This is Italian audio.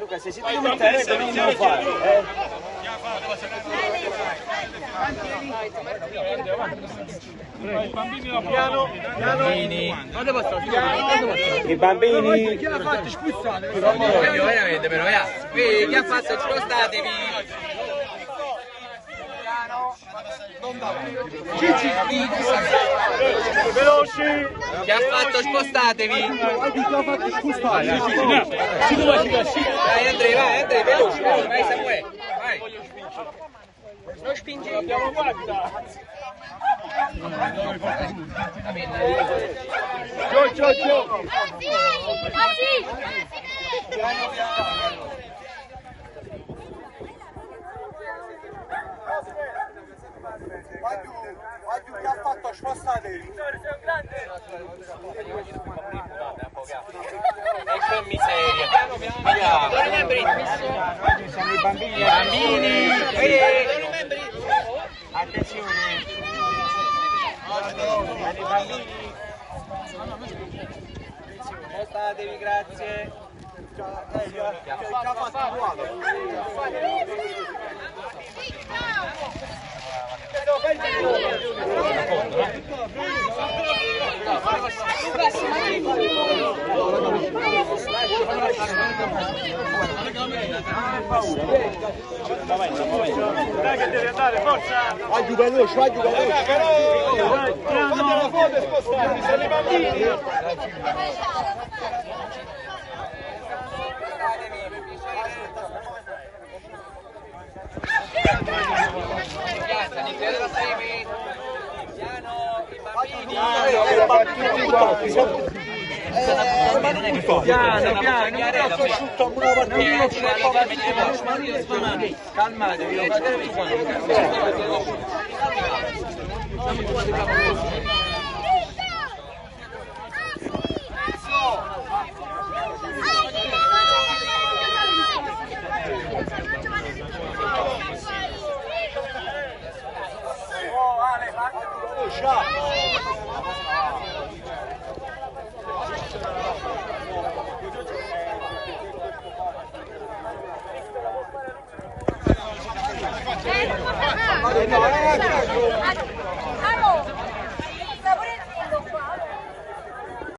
Luca, se siete come te, non lo fare. I bambini. Chi l'ha fatto spostare? Veramente, però, chi ha fatto spostatevi? Veloci! Chi ha fatto spostatevi? Vai Andrea, veloci, vai Samuele, vai! Non spingi! Abbiamo guarda! Gio! Oggi chi ha fatto spostatevi? Ecco in miseria. Sono i bambini. Bambini! Attenzione. I bambini. Spostatevi, grazie. Dai che devi andare, forza! Vai veloce! Fate la foto e spostatevi, sono i bambini! Calmatevi, Vai,